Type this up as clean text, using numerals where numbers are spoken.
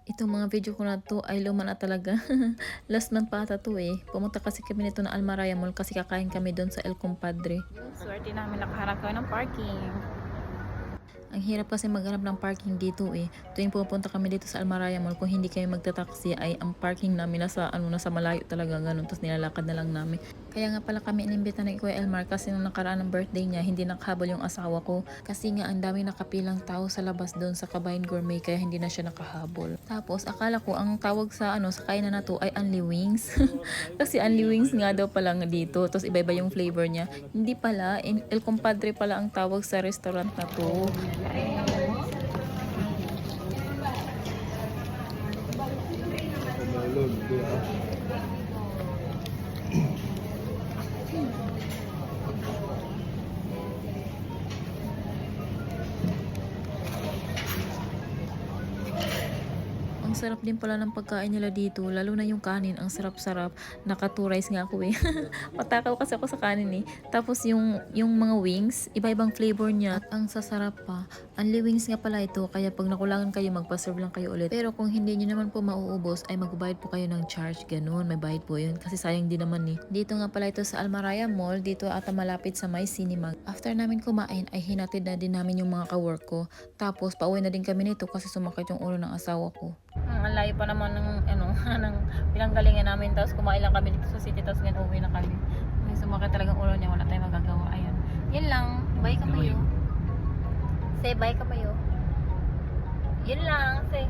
Itong mga video ko na 'to ay luma na talaga. Last month pa ata 'to, eh. Pumunta kasi kami nito ng Almaraya Mall kasi kakain kami do'n sa El Compadre. Yung swerte namin nakaharap kami ng parking. Ang hirap kasi maghanap ng parking dito, eh. Tuwing pumupunta kami dito sa Almaraya Mall, kung hindi kami magta-taxi ay ang parking namin nasa malayo talaga gano'n, tapos nilalakad na lang namin. Kaya nga pala kami inimbita ni Kuya Elmar kasi nung nakaraan ng birthday niya, hindi nakahabol yung asawa ko. Kasi nga ang daming nakapilang tao sa labas doon sa Kabayan Gourmet kaya hindi na siya nakahabol. Tapos akala ko ang tawag sa kainan na to ay Only Wings. Kasi Only Wings nga daw pala nga dito, tapos iba-iba yung flavor niya. Hindi pala, El Compadre pala ang tawag sa restaurant na to. Tagalog, di ba? Ang sarap din pala ng pagkain nila dito, lalo na yung kanin, ang sarap-sarap. Naka 2 rice nga ako, eh. Matakaw kasi ako sa kanin, eh. Tapos yung mga wings, iba-ibang flavor niya at ang sasarap pa. Only wings nga pala ito, kaya pag nakulangan kayo, magpa-serve lang kayo ulit. Pero kung hindi niyo naman po mauubos, ay magbayad po kayo ng charge, ganun. May bayad po yun, kasi sayang din naman, eh. Dito nga pala ito sa Almaraya Mall, dito ata malapit sa may cinema. After namin kumain, ay hinatid na din namin yung mga ka-work ko. Tapos pauwi na din kami nito kasi sumakit yung ulo ng asawa ko. Ang layo pa naman ng ng pinanggalingan namin, tapos kumain lang kami dito sa city, tapos ngayon uwi na kami. May sumakit talagang ulo niya, wala tayong magagawa. Ayun. Yan lang. Bye kamayo. Say bye kamayo. Yun lang. Say.